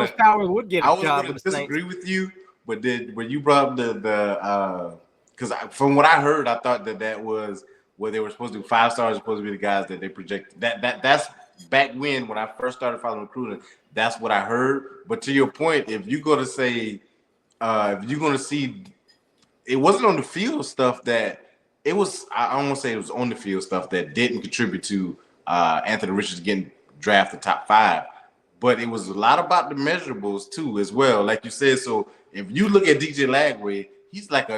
[SPEAKER 2] to disagree with you, but then when you brought up the because from what I heard, I thought that was where they were supposed to do 5 stars, supposed to be the guys that they projected. That's back when I first started following recruiting. That's what I heard. But to your point, if you're going to say, if you're going to see. It wasn't on the field stuff that it was. I don't want to say it was on the field stuff that didn't contribute to Anthony Richardson getting drafted top 5, but it was a lot about the measurables too, as well. Like you said, so if you look at DJ Lagway, he's like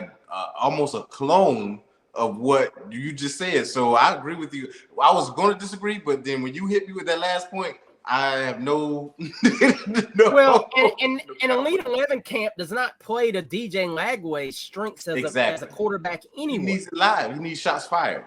[SPEAKER 2] almost a clone of what you just said. So I agree with you. I was going to disagree, but then when you hit me with that last point, I have no.
[SPEAKER 1] Well, and Elite 11 camp does not play to DJ Lagway's strengths as a quarterback anyway.
[SPEAKER 2] He needs it live. He needs shots fired.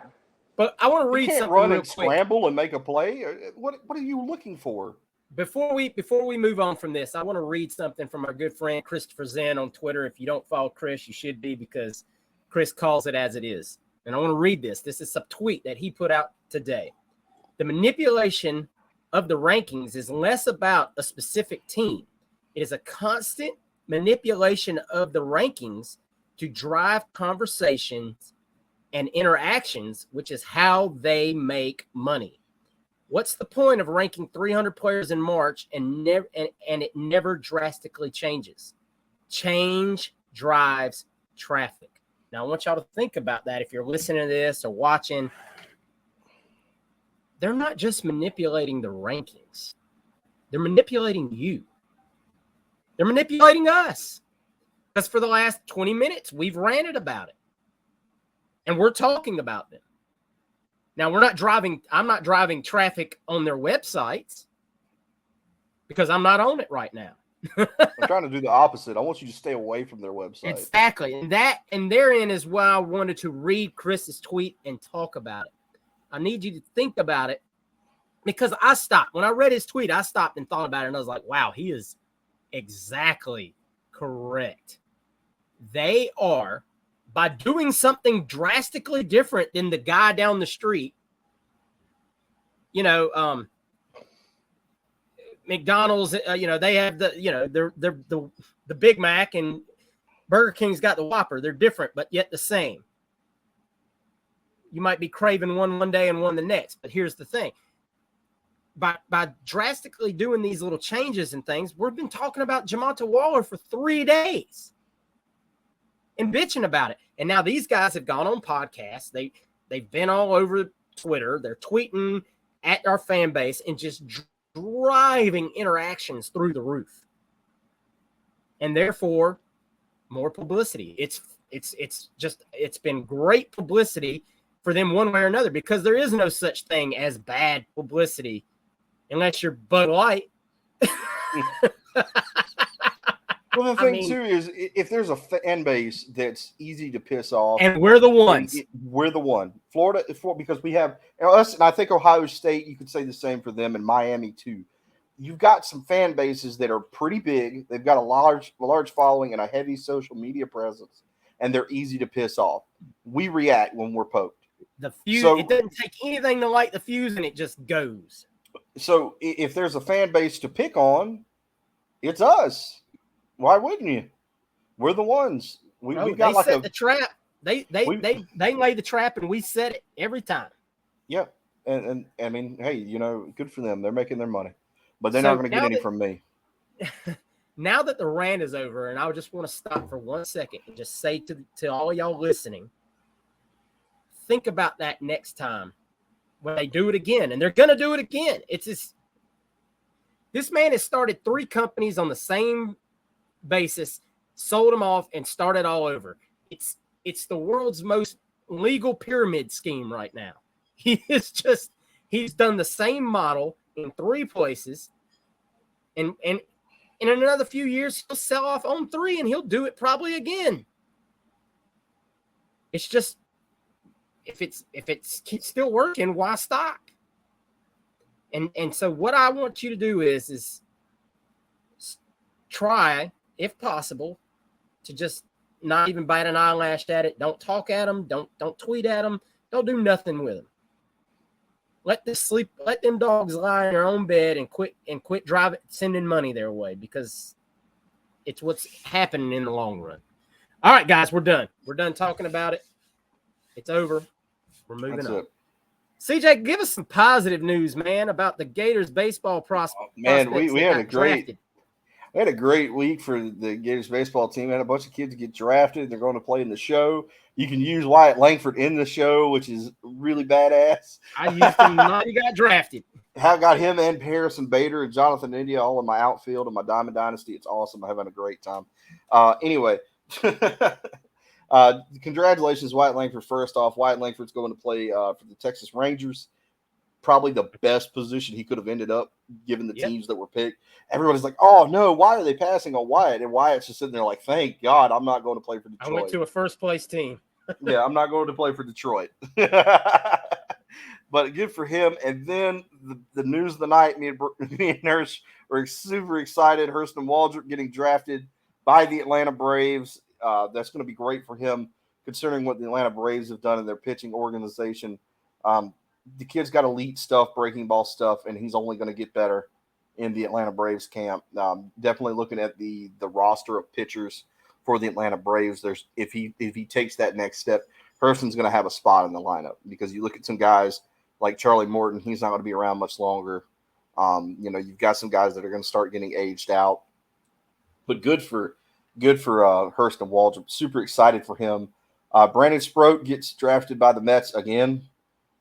[SPEAKER 1] But I want to read something
[SPEAKER 3] run
[SPEAKER 1] real
[SPEAKER 3] and
[SPEAKER 1] quick.
[SPEAKER 3] Scramble and make a play. What are you looking for?
[SPEAKER 1] Before we move on from this, I want to read something from our good friend Christopher Zen on Twitter. If you don't follow Chris, you should be, because Chris calls it as it is. And I want to read this. This is a tweet that he put out today. The manipulation of the rankings is less about a specific team. It is a constant manipulation of the rankings to drive conversations and interactions, which is how they make money. What's the point of ranking 300 players in March and it never drastically changes? Change drives traffic. Now, I want y'all to think about that if you're listening to this or watching. They're not just manipulating the rankings. They're manipulating you. They're manipulating us. Because for the last 20 minutes, we've ranted about it. And we're talking about them. Now, I'm not driving traffic on their websites because I'm not on it right now.
[SPEAKER 3] I'm trying to do the opposite. I want you to stay away from their website.
[SPEAKER 1] Exactly. And therein is why I wanted to read Chris's tweet and talk about it. I need you to think about it, because I stopped. When I read his tweet, I stopped and thought about it, and I was like, wow, he is exactly correct. They are, by doing something drastically different than the guy down the street, McDonald's, they have they're the Big Mac, and Burger King's got the Whopper. They're different, but yet the same. You might be craving one day and one the next, but here's the thing. By drastically doing these little changes and things, we've been talking about Jamonta Waller for 3 days and bitching about it. And now these guys have gone on podcasts. They've been all over Twitter. They're tweeting at our fan base and just driving interactions through the roof. And therefore, more publicity. It's been great publicity for them one way or another, because there is no such thing as bad publicity unless you're Bud Light.
[SPEAKER 3] Well, the thing too is, if there's a fan base that's easy to piss off,
[SPEAKER 1] and we're the ones,
[SPEAKER 3] we're the one. Florida, because we have us, and I think Ohio State, you could say the same for them, and Miami too. You've got some fan bases that are pretty big. They've got a large following and a heavy social media presence, and they're easy to piss off. We react when we're poked.
[SPEAKER 1] The fuse. So, it doesn't take anything to light the fuse, and it just goes.
[SPEAKER 3] So if there's a fan base to pick on, it's us. Why wouldn't you? We're the ones. We got like
[SPEAKER 1] the trap. They lay the trap, and we set it every time.
[SPEAKER 3] Yeah, and I mean, hey, good for them. They're making their money, but they're not going to get any from me.
[SPEAKER 1] Now that the rant is over, and I just want to stop for 1 second and just say to all y'all listening, think about that next time when they do it again, and they're going to do it again. This man has started 3 companies on the same basis, sold them off, and started all over. It's the world's most legal pyramid scheme right now. He's done the same model in 3 places, and in another few years he'll sell off On3, and he'll do it probably again. It's just, if it's still working, why stop? And so what I want you to do is try, if possible, to just not even bite an eyelash at it. Don't talk at them. Don't tweet at them. Don't do nothing with them. Let them dogs lie in their own bed and quit driving, sending money their way, because it's what's happening in the long run. All right, guys, we're done. We're done talking about it. It's over. We're moving on. CJ, give us some positive news, man, about the Gators baseball prospects.
[SPEAKER 3] Man, we had a great week for the Gators baseball team. We had a bunch of kids get drafted. They're going to play in the show. You can use Wyatt Langford in the show, which is really badass.
[SPEAKER 1] I used him not. He got drafted.
[SPEAKER 3] I got him and Harrison Bader and Jonathan India all in my outfield in my Diamond Dynasty. It's awesome. I'm having a great time. Anyway, congratulations, Wyatt Langford. First off, Wyatt Langford's going to play for the Texas Rangers. Probably the best position he could have ended up, given the teams that were picked. Everybody's like, oh, no, why are they passing on Wyatt? And Wyatt's just sitting there like, thank God I'm not going to play for Detroit.
[SPEAKER 1] I went to a first-place team.
[SPEAKER 3] Yeah, I'm not going to play for Detroit. But good for him. And then the news of the night, me and Nurse were super excited. Hurston Waldrop getting drafted by the Atlanta Braves. That's going to be great for him, considering what the Atlanta Braves have done in their pitching organization. The kid's got elite stuff, breaking ball stuff, and he's only going to get better in the Atlanta Braves camp. Definitely looking at the roster of pitchers for the Atlanta Braves. If he takes that next step, Hurston's going to have a spot in the lineup, because you look at some guys like Charlie Morton, he's not going to be around much longer. You've got some guys that are going to start getting aged out. But good for Hurston Waldrop. Super excited for him. Brandon Sproat gets drafted by the Mets again.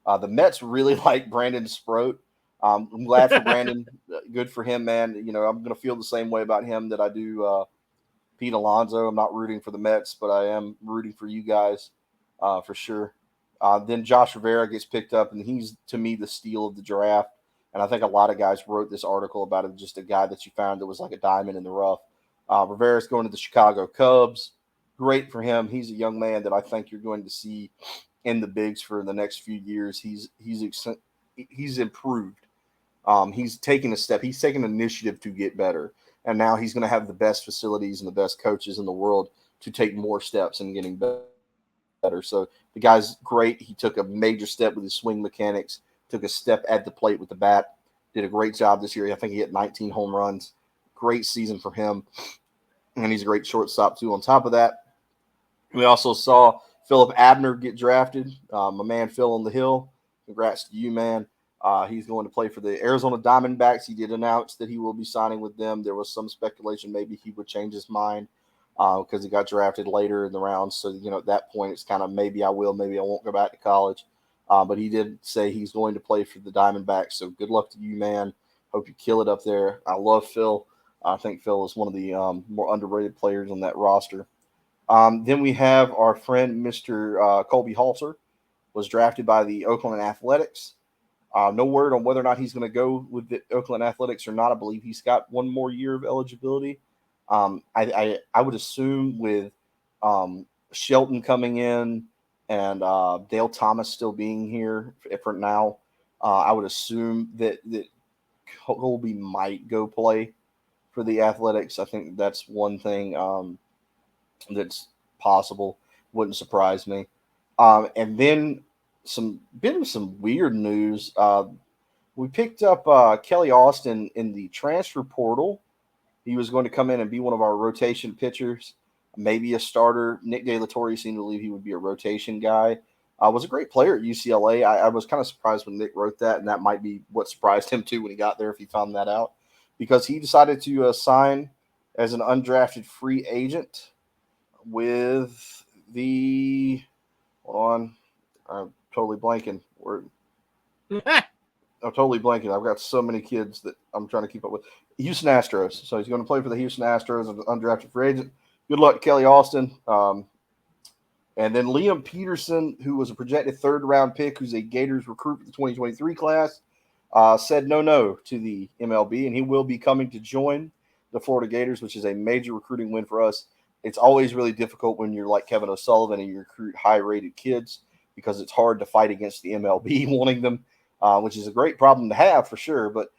[SPEAKER 3] The Mets really like Brandon Sproat. I'm glad for Brandon. Good for him, man. I'm going to feel the same way about him that I do Pete Alonso. I'm not rooting for the Mets, but I am rooting for you guys for sure. Then Josh Rivera gets picked up, and he's, to me, the steal of the draft. And I think a lot of guys wrote this article about him, just a guy that you found that was like a diamond in the rough. Rivera's going to the Chicago Cubs. Great for him. He's a young man that I think you're going to see in the bigs for the next few years. He's improved. He's taken a step. He's taken initiative to get better. And now he's going to have the best facilities and the best coaches in the world to take more steps in getting better. So the guy's great. He took a major step with his swing mechanics, took a step at the plate with the bat. did a great job this year. I think he hit 19 home runs. Great season for him. And he's a great shortstop, too. On top of that, we also saw Philip Abner get drafted. My man Phil on the Hill. Congrats to you, man. He's going to play for the Arizona Diamondbacks. He did announce that he will be signing with them. There was some speculation maybe he would change his mind because he got drafted later in the round. So, at that point, it's kind of maybe I will, maybe I won't go back to college. But he did say he's going to play for the Diamondbacks. So good luck to you, man. Hope you kill it up there. I love Phil. I think Phil is one of the more underrated players on that roster. Then we have our friend, Mr. Colby Halter, was drafted by the Oakland Athletics. No word on whether or not he's going to go with the Oakland Athletics or not. I believe he's got one more year of eligibility. I would assume with Shelton coming in and Dale Thomas still being here for now, I would assume that Colby might go play for the Athletics. I think that's one thing that's possible. Wouldn't surprise me. And then some weird news. We picked up Kelly Austin in the transfer portal. He was going to come in and be one of our rotation pitchers, maybe a starter. Nick De La Torre seemed to believe he would be a rotation guy. Was a great player at UCLA. I was kind of surprised when Nick wrote that, and that might be what surprised him too when he got there, if he found that out, because he decided to sign as an undrafted free agent with the – hold on. I'm totally blanking. I'm totally blanking. I've got so many kids that I'm trying to keep up with. Houston Astros. So he's going to play for the Houston Astros as an undrafted free agent. Good luck, Kelly Austin. And then Liam Peterson, who was a projected third-round pick, who's a Gators recruit for the 2023 class, said no to the MLB, and he will be coming to join the Florida Gators, which is a major recruiting win for us. It's always really difficult when you're like Kevin O'Sullivan and you recruit high-rated kids because it's hard to fight against the MLB wanting them, which is a great problem to have for sure, but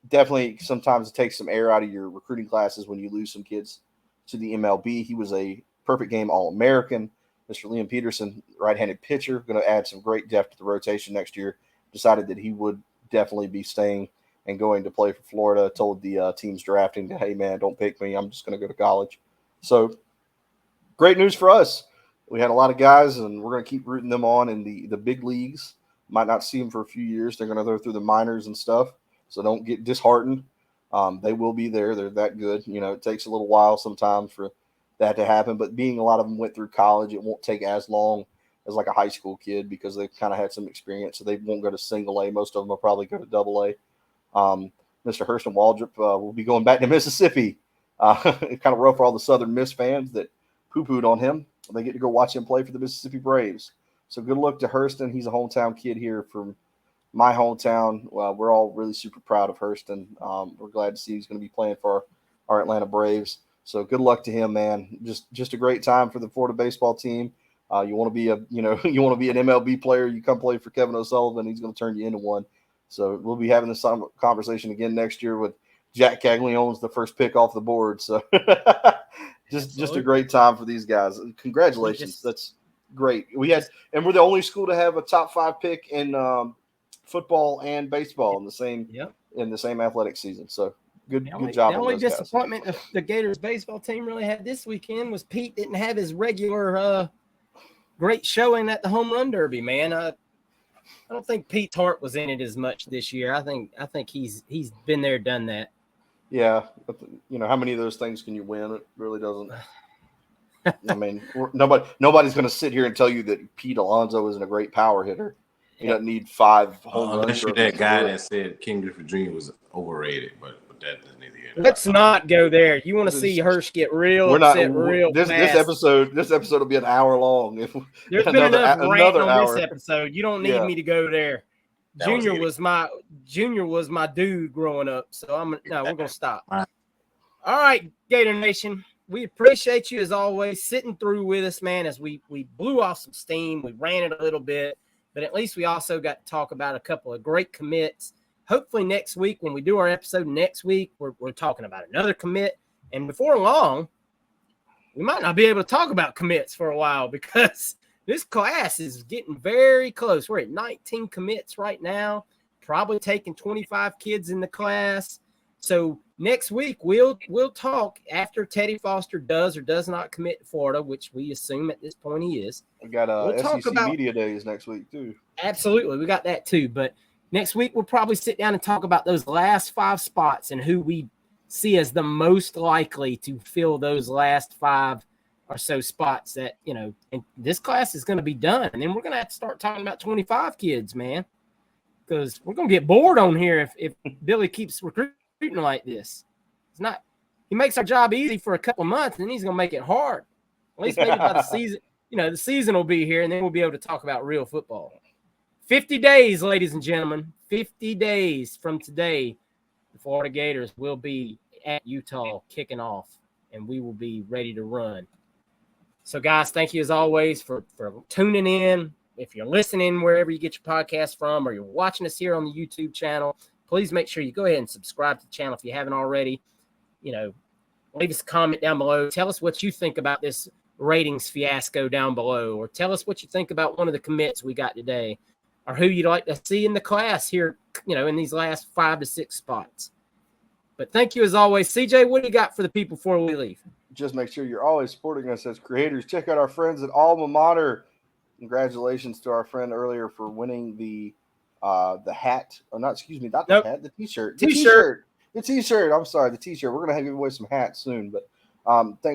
[SPEAKER 3] definitely sometimes it takes some air out of your recruiting classes when you lose some kids to the MLB. He was a perfect game All-American. Mr. Liam Peterson, right-handed pitcher, going to add some great depth to the rotation next year. Decided that he would definitely be staying and going to play for Florida. Told the teams drafting, hey, man, don't pick me. I'm just going to go to college. So great news for us. We had a lot of guys, and we're going to keep rooting them on in the big leagues. Might not see them for a few years. They're going to go through the minors and stuff, so don't get disheartened. They will be there. They're that good. It takes a little while sometimes for that to happen, but being a lot of them went through college, it won't take as long as like a high school kid because they've kind of had some experience, so they won't go to single A. Most of them will probably go to double A. Mr. Hurston Waldrop will be going back to Mississippi. It's kind of rough for all the Southern Miss fans that poo-pooed on him. They get to go watch him play for the Mississippi Braves. So good luck to Hurston. He's a hometown kid here from my hometown. We're all really super proud of Hurston. We're glad to see he's going to be playing for our Atlanta Braves. So good luck to him, man. Just a great time for the Florida baseball team. You want to be an MLB player, you come play for Kevin O'Sullivan, he's going to turn you into one. So we'll be having this conversation again next year with Jack Caglianone's the first pick off the board. So just a great time for these guys. Congratulations. That's great. We're the only school to have a top 5 pick in football and baseball in the same athletic season. So good job.
[SPEAKER 1] The only disappointment the Gators baseball team really had this weekend was Pete didn't have his regular great showing at the home run derby, man. I don't think Pete's heart was in it as much this year. I think he's been there, done that.
[SPEAKER 3] Yeah, but, how many of those things can you win? It really doesn't. I mean, nobody's going to sit here and tell you that Pete Alonso isn't a great power hitter. He doesn't need 5 home runs.
[SPEAKER 2] Unless you're that guy that said King Griffey Jr. was overrated, but that doesn't need to get.
[SPEAKER 1] Let's not go there. You want to see Hirsch get real upset real
[SPEAKER 3] fast. This episode will be an hour long.
[SPEAKER 1] There's been enough rant on this episode. You don't need me to go there. Junior was my dude growing up, so we're gonna stop. All right, Gator Nation, we appreciate you as always sitting through with us, man. As we blew off some steam, we ran it a little bit, but at least we also got to talk about a couple of great commits. Hopefully next week, when we do our episode next week, we're talking about another commit, and before long, we might not be able to talk about commits for a while because this class is getting very close. We're at 19 commits right now. probably taking 25 kids in the class. So next week we'll talk after Teddy Foster does or does not commit to Florida, which we assume at this point he is.
[SPEAKER 3] We got
[SPEAKER 1] we'll talk
[SPEAKER 3] SEC
[SPEAKER 1] about
[SPEAKER 3] Media Days next week too.
[SPEAKER 1] Absolutely, we got that too. But next week we'll probably sit down and talk about those last 5 spots and who we see as the most likely to fill those last 5 or so spots that, you know, and this class is going to be done. And then we're going to have to start talking about 25 kids, man, because we're going to get bored on here if Billy keeps recruiting like this. It's not, he makes our job easy for a couple of months, and then he's going to make it hard. At least maybe by the season, you know, the season will be here, and then we'll be able to talk about real football. 50 days, ladies and gentlemen, 50 days from today, the Florida Gators will be at Utah kicking off, and we will be ready to run. So, guys, thank you as always for tuning in. If you're listening wherever you get your podcast from, or you're watching us here on the YouTube channel, please make sure you go ahead and subscribe to the channel if you haven't already. You know, leave us a comment down below. Tell us what you think about this ratings fiasco down below, or tell us what you think about one of the commits we got today, or who you'd like to see in the class here, you know, in these last 5 to 6 spots. But thank you as always. CJ, what do you got for the people before we leave?
[SPEAKER 3] Just make sure you're always supporting us as creators. Check out our friends at Alma Mater. Congratulations to our friend earlier for winning the hat. Oh, not the hat, the t-shirt. The t-shirt. I'm sorry, the t-shirt. We're gonna give away some hats soon, but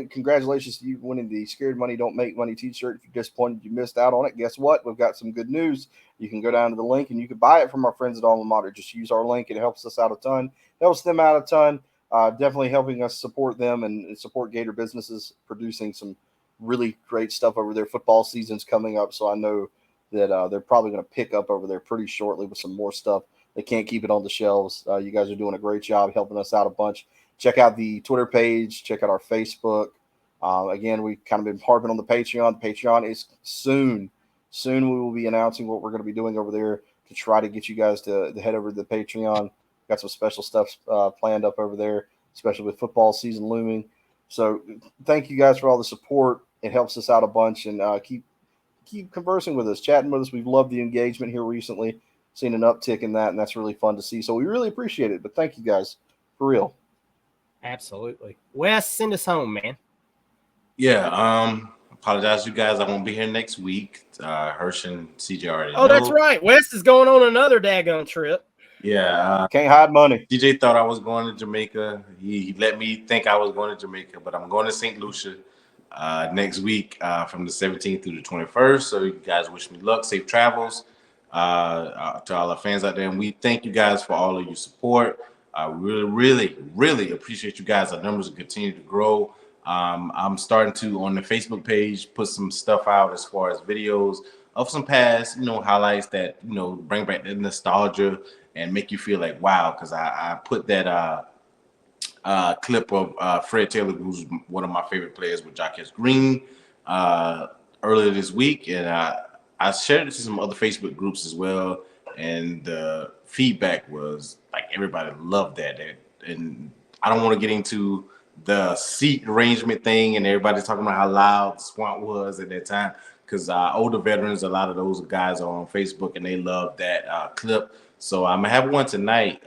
[SPEAKER 3] congratulations to you winning the Scared Money Don't Make Money t-shirt. If you're disappointed you missed out on it, guess what? We've got some good news. You can go down to the link and you can buy it from our friends at Alma Mater. Just use our link. It helps us out a ton. Helps them out a ton. Definitely helping us support them and support Gator businesses producing some really great stuff over there. Football season's coming up, so I know that they're probably going to pick up over there pretty shortly with some more stuff. They can't keep it on the shelves. You guys are doing a great job helping us out a bunch. Check out the Twitter page. Check out our Facebook. Again, we've kind of been harping on the Patreon. The Patreon is soon. Soon we will be announcing what we're going to be doing over there to try to get you guys to head over to the Patreon. Got some special stuff planned up over there, especially with football season looming. So thank you guys for all the support. It helps us out a bunch, and keep conversing with us, chatting with us. We've loved the engagement here recently, seen an uptick in that, and that's really fun to see. So we really appreciate it. But thank you guys for real.
[SPEAKER 1] Absolutely. Wes, send us home, man.
[SPEAKER 2] Yeah. Apologize, you guys. I won't be here next week. Hirsch and CJ already know.
[SPEAKER 1] That's right. Wes is going on another daggone trip.
[SPEAKER 2] Yeah.
[SPEAKER 3] Can't hide money.
[SPEAKER 2] DJ thought I was going to Jamaica. He let me think I was going to Jamaica, but I'm going to St. Lucia next week from the 17th through the 21st. So you guys wish me luck, safe travels to all our fans out there. And we thank you guys for all of your support. Really, really, really appreciate you guys. Our numbers continue to grow. I'm starting to, on the Facebook page, put some stuff out as far as videos of some past, highlights that, bring back the nostalgia and make you feel like, wow, because I put that clip of Fred Taylor, who's one of my favorite players with Jacquez Green, earlier this week. And I shared it to some other Facebook groups as well. And the feedback was like everybody loved that. And I don't want to get into the seat arrangement thing and everybody talking about how loud the swamp was at that time, because older veterans, a lot of those guys are on Facebook and they love that clip. So I'm gonna have one tonight,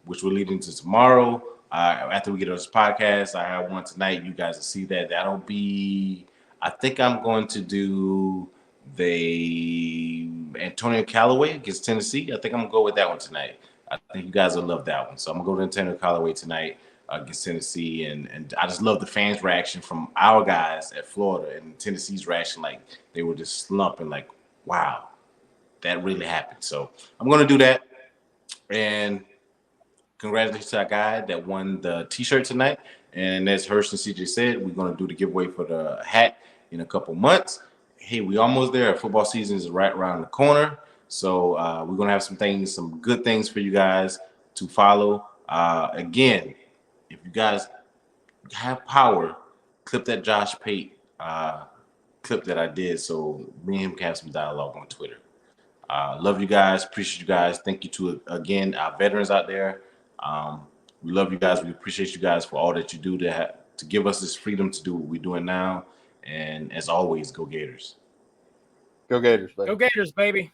[SPEAKER 2] which we're leading to tomorrow. After we get on this podcast, I have one tonight. You guys will see that. That'll be, I think I'm going to do the Antonio Callaway against Tennessee. I think I'm gonna go with that one tonight. I think you guys will love that one. So I'm gonna go to Antonio Callaway tonight against Tennessee, and I just love the fans' reaction from our guys at Florida and Tennessee's reaction, like they were just slumping, like, wow, that really happened. So I'm gonna do that, and congratulations to our guy that won the t-shirt tonight. And as Hirsch and CJ said, we're gonna do the giveaway for the hat in a couple months. Hey, we almost there. Football season is right around the corner, so we're gonna have some good things for you guys to follow. Again, if you guys have power, clip that Josh Pate clip that I did, so me and him can have some dialogue on Twitter. Love you guys, appreciate you guys. Thank you to, again, our veterans out there. We love you guys. We appreciate you guys for all that you do to give us this freedom to do what we're doing now. And as always, go Gators.
[SPEAKER 3] Go Gators, baby.
[SPEAKER 1] Go Gators, baby.